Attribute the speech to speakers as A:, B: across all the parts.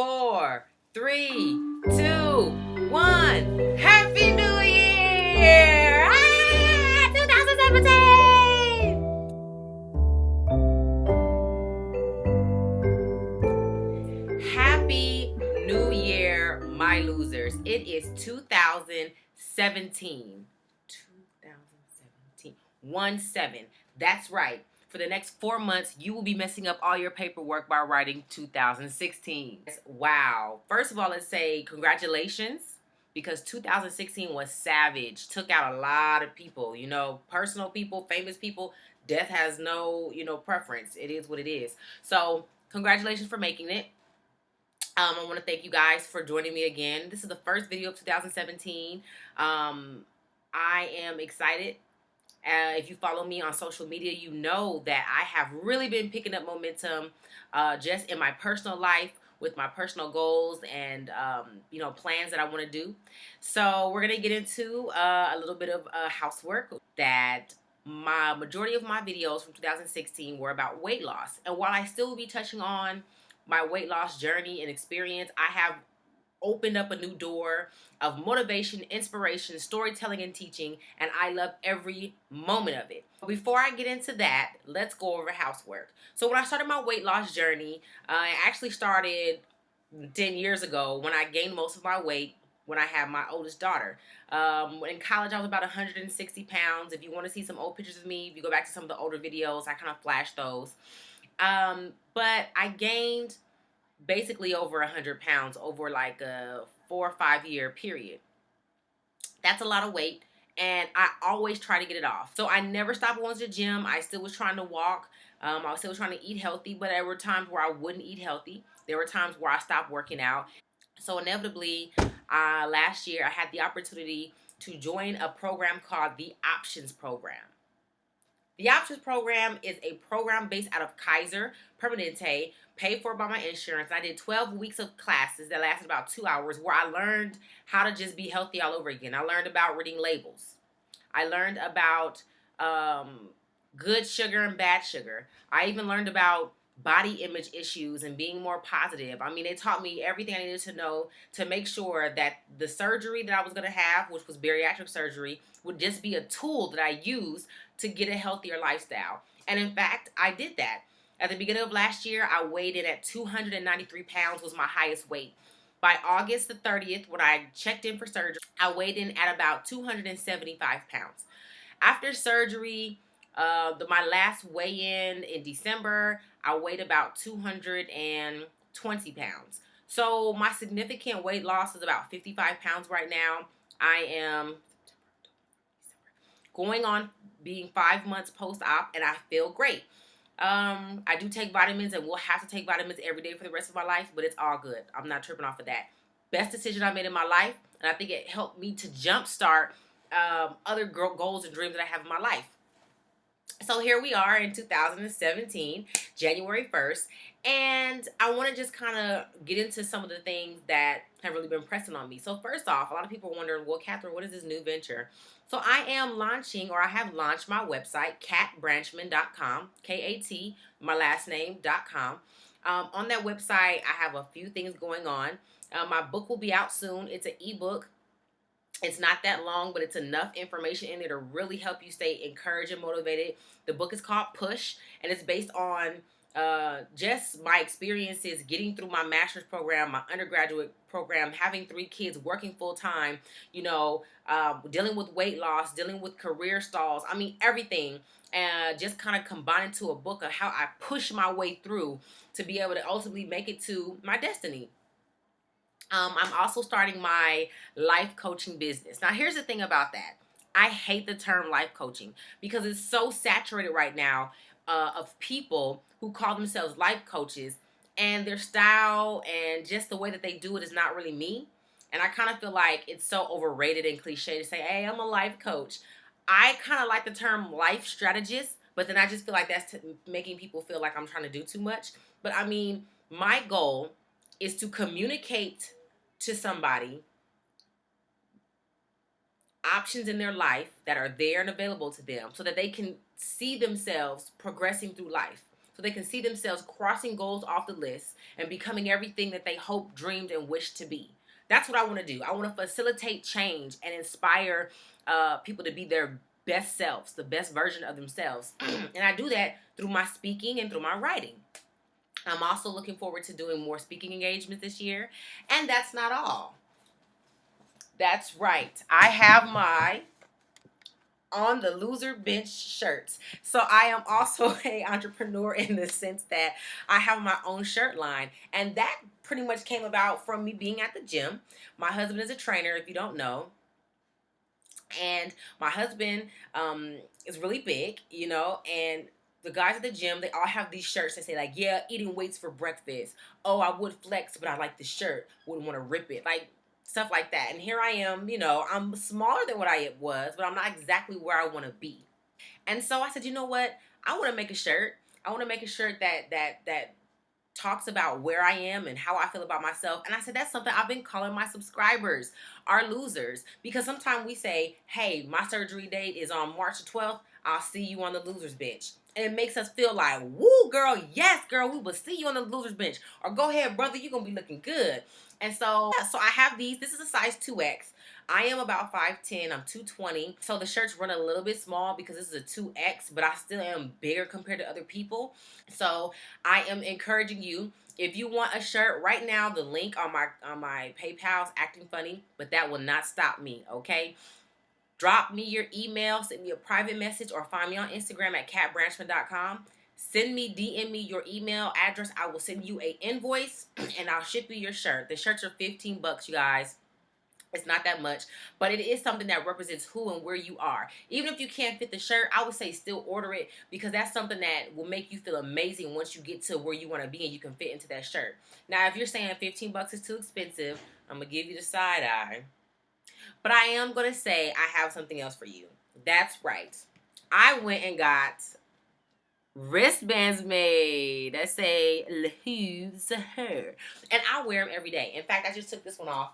A: 4, 3, 2, 1. Happy New Year! 2017! Happy New Year, my losers. It is 2017. 2017. 1-7. That's right. For the next 4 months, you will be messing up all your paperwork by writing 2016. Wow. First of all, let's say congratulations, because 2016 was savage. Took out a lot of people, personal people, famous people. Death has no, preference. It is what it is. So congratulations for making it. I want to thank you guys for joining me again. This is the first video of 2017. I am excited. If you follow me on social media, you know that I have really been picking up momentum just in my personal life with my personal goals and, plans that I want to do. So we're going to get into a little bit of housework. That my majority of my videos from 2016 were about weight loss. And while I still will be touching on my weight loss journey and experience, I have opened up a new door of motivation, inspiration, storytelling, and teaching, and I love every moment of it. Before I get into that, let's go over housework. So when I started my weight loss journey, I actually started 10 years ago when I gained most of my weight when I had my oldest daughter. In college, I was about 160 pounds. If you want to see some old pictures of me, if you go back to some of the older videos, I kind of flashed those. But I gained basically over 100 pounds over like a 4 or 5 year period. That's a lot of weight, and I always try to get it off. So I never stopped going to the gym. I still was trying to walk. I was still trying to eat healthy, but there were times where I wouldn't eat healthy. There were times where I stopped working out. So inevitably, last year, I had the opportunity to join a program called the Options Program. The Options Program is a program based out of Kaiser Permanente, paid for by my insurance. I did 12 weeks of classes that lasted about 2 hours, where I learned how to just be healthy all over again. I learned about reading labels. I learned about good sugar and bad sugar. I even learned about body image issues and being more positive. I mean, they taught me everything I needed to know to make sure that the surgery that I was going to have, which was bariatric surgery, would just be a tool that I used to get a healthier lifestyle. And in fact, I did that. At the beginning of last year, I weighed in at 293 pounds, was my highest weight. By August the 30th, when I checked in for surgery, I weighed in at about 275 pounds. After surgery, my last weigh-in December, I weighed about 220 pounds. So my significant weight loss is about 55 pounds right now. I am going on being 5 months post-op, and I feel great. I do take vitamins, and will have to take vitamins every day for the rest of my life, but it's all good. I'm not tripping off of that. Best decision I made in my life, and I think it helped me to jumpstart other goals and dreams that I have in my life. So here we are in 2017, January 1st, and I want to just kind of get into some of the things that have really been pressing on me. So first off, a lot of people are wondering, well, Catherine, what is this new venture? So I am launching, or I have launched my website, katbranchman.com, K-A-T, my last name.com. On that website, I have a few things going on. My book will be out soon. It's an ebook. It's not that long, but it's enough information in there to really help you stay encouraged and motivated. The book is called Push, and it's based on just my experiences getting through my master's program, my undergraduate program, having 3 kids, working full time, dealing with weight loss, dealing with career stalls. I mean, everything. Just kind of combine into a book of how I push my way through to be able to ultimately make it to my destiny. I'm also starting my life coaching business. Now, here's the thing about that. I hate the term life coaching because it's so saturated right now of people who call themselves life coaches, and their style and just the way that they do it is not really me. And I kind of feel like it's so overrated and cliche to say, hey, I'm a life coach. I kind of like the term life strategist, but then I just feel like that's making people feel like I'm trying to do too much. But I mean, my goal is to communicate to somebody options in their life that are there and available to them so that they can see themselves progressing through life, so they can see themselves crossing goals off the list and becoming everything that they hoped, dreamed, and wished to be. That's what I want to do. I want to facilitate change and inspire people to be their best selves, the best version of themselves. And I do that through my speaking and through my writing. I'm also looking forward to doing more speaking engagements this year. And that's not all. That's right. I have my On the Loser Bench shirts. So I am also a entrepreneur in the sense that I have my own shirt line. And that pretty much came about from me being at the gym. My husband is a trainer, if you don't know. And my husband is really big, you know, and the guys at the gym, they all have these shirts that say like, yeah, eating weights for breakfast. Oh, I would flex, but I like the shirt. Wouldn't want to rip it. Like stuff like that. And here I am, you know, I'm smaller than what I was, but I'm not exactly where I want to be. And so I said, you know what? I want to make a shirt. I want to make a shirt that talks about where I am and how I feel about myself. And I said, that's something I've been calling my subscribers, our losers. Because sometimes we say, hey, my surgery date is on March the 12th. I'll see you on the loser's bench. And it makes us feel like, woo, girl, yes, girl, we will see you on the loser's bench. Or go ahead, brother, you're going to be looking good. And so, yeah, so I have these. This is a size 2X. I am about 5'10". I'm 220. So the shirts run a little bit small because this is a 2X, but I still am bigger compared to other people. So I am encouraging you, if you want a shirt right now, the link on my PayPal is acting funny, but that will not stop me, okay? Drop me your email, send me a private message, or find me on Instagram at katbranchman.com. Send me, DM me your email address. I will send you an invoice and I'll ship you your shirt. The shirts are $15, you guys. It's not that much, but it is something that represents who and where you are. Even if you can't fit the shirt, I would say still order it, because that's something that will make you feel amazing once you get to where you want to be and you can fit into that shirt. Now, if you're saying $15 is too expensive, I'm going to give you the side eye. But I am going to say I have something else for you. That's right. I went and got wristbands made that say "Who's her," and I wear them every day. In fact, I just took this one off.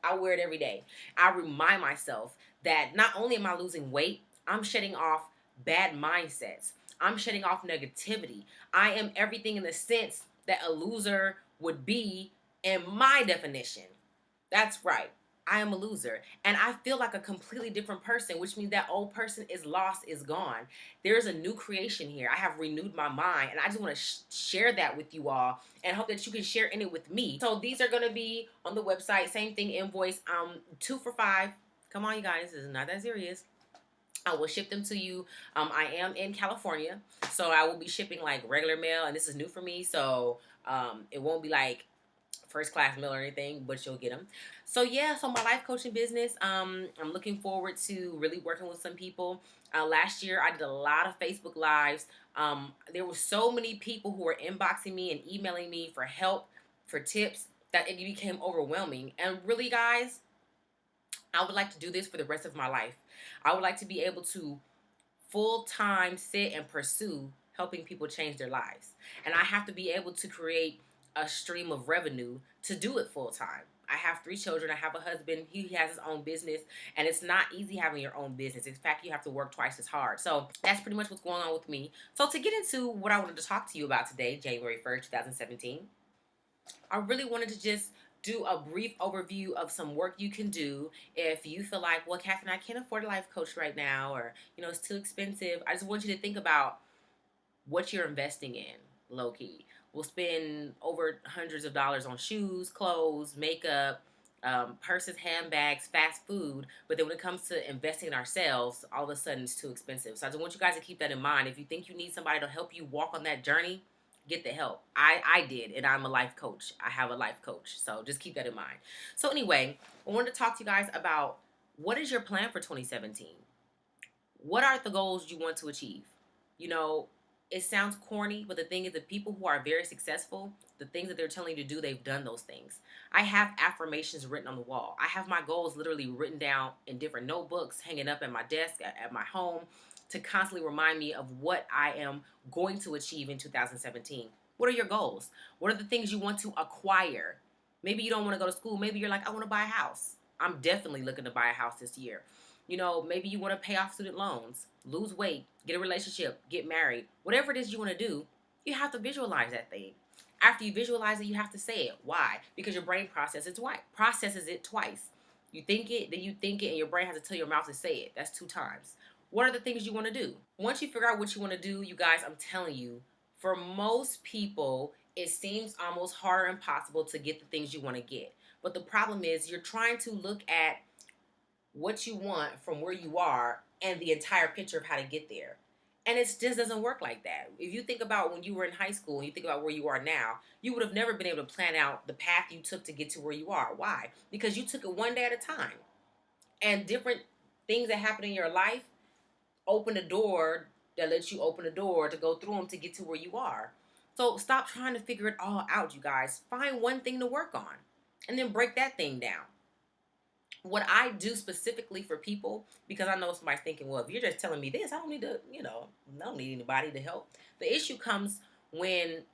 A: I wear it every day. I remind myself that not only am I losing weight, I'm shedding off bad mindsets. I'm shedding off negativity. I am everything in the sense that a loser would be in my definition. That's right. I am a loser. And I feel like a completely different person, which means that old person is lost, is gone. There's a new creation here. I have renewed my mind. And I just want to share that with you all and hope that you can share in it with me. So these are going to be on the website. Same thing, invoice. 2 for $5. Come on, you guys. This is not that serious. I will ship them to you. I am in California, so I will be shipping like regular mail. And this is new for me. So it won't be like first class mail or anything, but you'll get them. So yeah, so my life coaching business, I'm looking forward to really working with some people. Last year I did a lot of Facebook lives. There were so many people who were inboxing me and emailing me for help, for tips, that it became overwhelming. And really, guys, I would like to do this for the rest of my life. I would like to be able to full-time sit and pursue helping people change their lives. And I have to be able to create a stream of revenue to do it full-time. I have 3 children. I have a husband. He has his own business. And it's not easy having your own business. In fact, you have to work twice as hard. So that's pretty much what's going on with me. So to get into what I wanted to talk to you about today, January 1st, 2017, I really wanted to just do a brief overview of some work you can do if you feel like, well, Catherine, I can't afford a life coach right now, or, you know, it's too expensive. I just want you to think about what you're investing in, low-key. We'll spend over hundreds of dollars on shoes, clothes, makeup, purses, handbags, fast food. But then when it comes to investing in ourselves, all of a sudden it's too expensive. So I just want you guys to keep that in mind. If you think you need somebody to help you walk on that journey, get the help. I did, and I'm a life coach. I have a life coach. So just keep that in mind. So anyway, I wanted to talk to you guys about, what is your plan for 2017? What are the goals you want to achieve? You know, it sounds corny, but the thing is, the people who are very successful, the things that they're telling you to do, they've done those things. I have affirmations written on the wall. I have my goals literally written down in different notebooks, hanging up at my desk, at my home, to constantly remind me of what I am going to achieve in 2017. What are your goals? What are the things you want to acquire? Maybe you don't want to go to school. Maybe you're like, I want to buy a house. I'm definitely looking to buy a house this year. You know, maybe you want to pay off student loans, lose weight, get a relationship, get married. Whatever it is you want to do, You have to visualize that thing. After you visualize it, you have to say it. Why? Because your brain processes it twice. You think it, then you think it, and your brain has to tell your mouth to say it. That's 2 times. What are the things you want to do? Once you figure out what you want to do, you guys, I'm telling you, for most people, it seems almost hard or impossible to get the things you want to get. But the problem is you're trying to look at what you want from where you are and the entire picture of how to get there. And it just doesn't work like that. If you think about when you were in high school and you think about where you are now, you would have never been able to plan out the path you took to get to where you are. Why? Because you took it one day at a time. And different things that happen in your life open a door that lets you open a door to go through them to get to where you are. So stop trying to figure it all out, you guys. Find one thing to work on and then break that thing down. What I do specifically for people, because I know somebody's thinking, well, if you're just telling me this, I don't need to, I don't need anybody to help. The issue comes when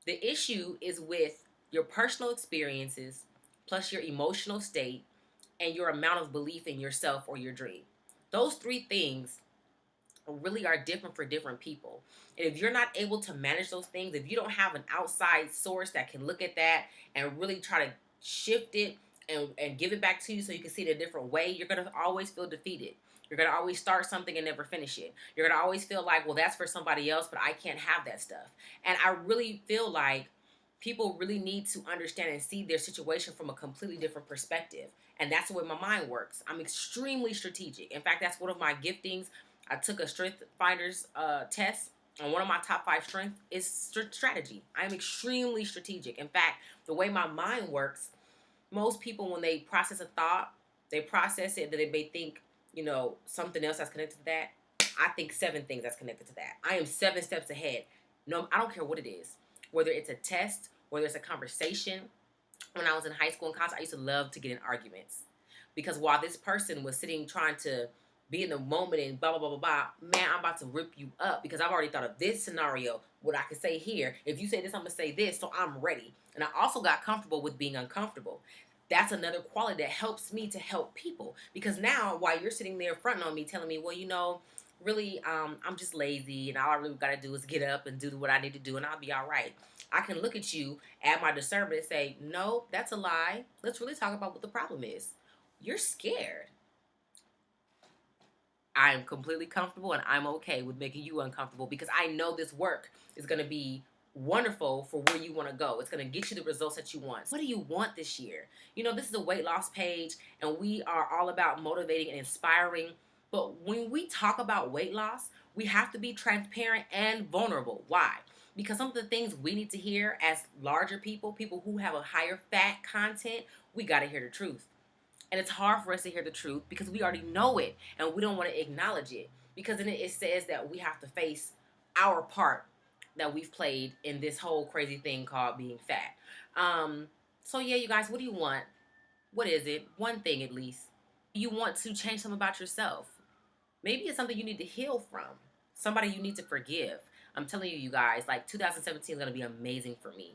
A: the issue is with your personal experiences plus your emotional state and your amount of belief in yourself or your dream. Those three things really are different for different people. And if you're not able to manage those things, if you don't have an outside source that can look at that and really try to shift it and give it back to you so you can see it a different way, you're going to always feel defeated. You're going to always start something and never finish it. You're going to always feel like, well, that's for somebody else, but I can't have that stuff. And I really feel like people really need to understand and see their situation from a completely different perspective. And that's the way my mind works. I'm extremely strategic. In fact, that's one of my giftings. I took a Strength Finders test, and one of my top 5 strengths is strategy. I am extremely strategic. In fact, the way my mind works, most people, when they process a thought, they process it that they may think, something else that's connected to that. I think 7 things that's connected to that. I am 7 steps ahead. No, I don't care what it is. Whether it's a test, whether it's a conversation. When I was in high school and college, I used to love to get in arguments. Because while this person was sitting trying to be in the moment and blah, blah, blah, blah, blah, man, I'm about to rip you up because I've already thought of this scenario, what I can say here. If you say this, I'm going to say this, so I'm ready. And I also got comfortable with being uncomfortable. That's another quality that helps me to help people. Because now, while you're sitting there fronting on me, telling me, well, really, I'm just lazy and all I really got to do is get up and do what I need to do and I'll be all right. I can look at you, add my discernment and say, no, that's a lie. Let's really talk about what the problem is. You're scared. I'm completely comfortable and I'm okay with making you uncomfortable because I know this work is going to be wonderful for where you want to go. It's going to get you the results that you want. What do you want this year? This is a weight loss page and we are all about motivating and inspiring. But when we talk about weight loss, we have to be transparent and vulnerable. Why? Because some of the things we need to hear as larger people who have a higher fat content, we got to hear the truth. And it's hard for us to hear the truth because we already know it and we don't want to acknowledge it. Because then it says that we have to face our part that we've played in this whole crazy thing called being fat. So yeah, you guys, what do you want? What is it? One thing at least. You want to change something about yourself. Maybe it's something you need to heal from. Somebody you need to forgive. I'm telling you, you guys, like 2017 is going to be amazing for me.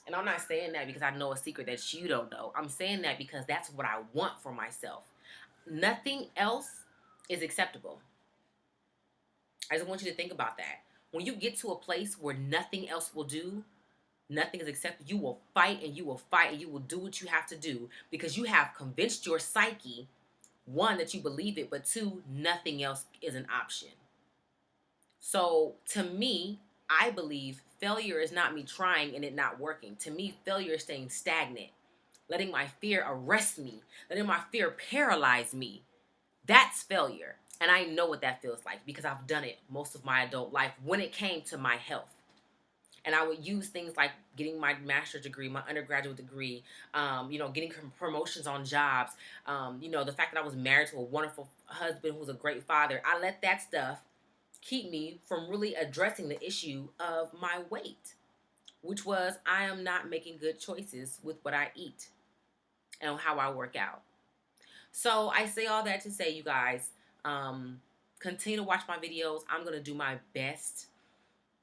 A: And I'm not saying that because I know a secret that you don't know. I'm saying that because that's what I want for myself. Nothing else is acceptable. I just want you to think about that. When you get to a place where nothing else will do, nothing is accepted, you will fight and you will fight and you will do what you have to do because you have convinced your psyche, 1, that you believe it, but 2, nothing else is an option. So to me, I believe failure is not me trying and it not working. To me, failure is staying stagnant, letting my fear arrest me, letting my fear paralyze me. That's failure. And I know what that feels like because I've done it most of my adult life when it came to my health. And I would use things like getting my master's degree, my undergraduate degree, getting promotions on jobs, the fact that I was married to a wonderful husband who's a great father. I let that stuff keep me from really addressing the issue of my weight, which was I am not making good choices with what I eat and how I work out. So I say all that to say, you guys, continue to watch my videos. I'm going to do my best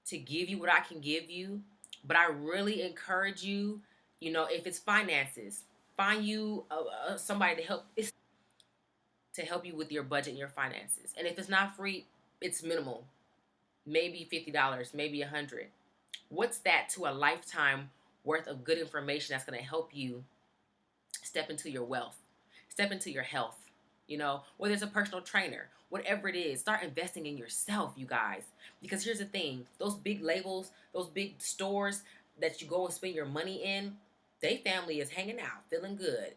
A: to give you what I can give you. But I really encourage you, if it's finances, find you somebody to help you with your budget and your finances. And if it's not free, it's minimal. maybe $50, maybe 100. What's that to a lifetime worth of good information that's going to help you step into your wealth, step into your health? You know, whether it's a personal trainer, whatever it is, start investing in yourself, you guys. Because here's the thing, those big labels, those big stores that you go and spend your money in, they family is hanging out, feeling good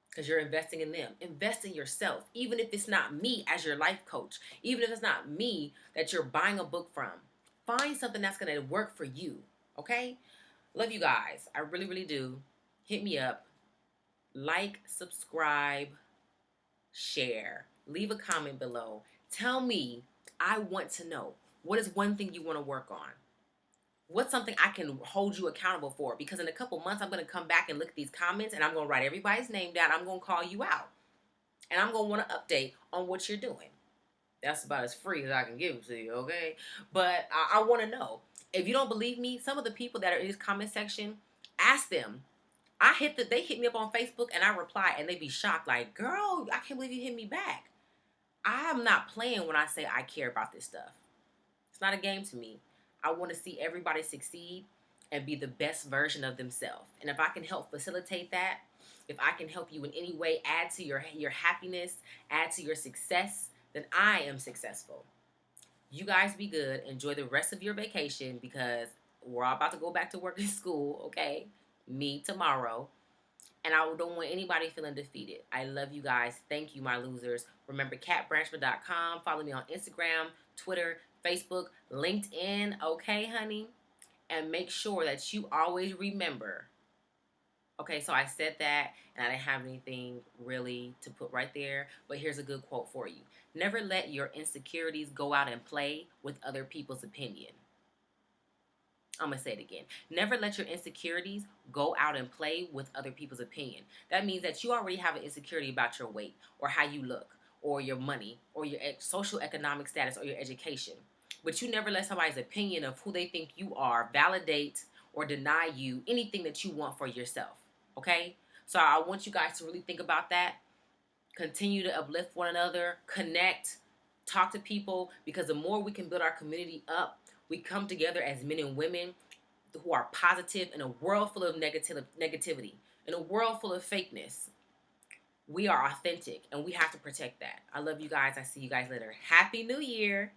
A: because you're investing in them. Invest in yourself, even if it's not me as your life coach, even if it's not me that you're buying a book from. Find something that's going to work for you, okay? Love you guys. I really, really do. Hit me up. Like, subscribe, share. Leave a comment below. Tell me, I want to know. What is one thing you want to work on? What's something I can hold you accountable for? Because in a couple months, I'm going to come back and look at these comments and I'm going to write everybody's name down. I'm going to call you out. And I'm going to want to update on what you're doing. That's about as free as I can give it to you, okay? But I want to know. If you don't believe me, some of the people that are in this comment section, ask them. They hit me up on Facebook and I reply and they be shocked like, girl, I can't believe you hit me back. I'm not playing when I say I care about this stuff. It's not a game to me. I want to see everybody succeed and be the best version of themselves. And if I can help facilitate that, if I can help you in any way, add to your happiness, add to your success, then I am successful. You guys be good. Enjoy the rest of your vacation because we're all about to go back to work and school, okay? Me tomorrow. And I don't want anybody feeling defeated. I love you guys. Thank you, my losers. Remember, katbranchman.com. Follow me on Instagram, Twitter, Facebook, LinkedIn. Okay, honey? And make sure that you always remember. Okay, so I said that, and I didn't have anything really to put right there. But here's a good quote for you. Never let your insecurities go out and play with other people's opinion. I'm going to say it again. Never let your insecurities go out and play with other people's opinion. That means that you already have an insecurity about your weight or how you look or your money or your social economic status or your education. But you never let somebody's opinion of who they think you are validate or deny you anything that you want for yourself. Okay? So I want you guys to really think about that. Continue to uplift one another, connect, talk to people, because the more we can build our community up, we come together as men and women who are positive in a world full of negativity, in a world full of fakeness. We are authentic, and we have to protect that. I love you guys. I see you guys later. Happy New Year.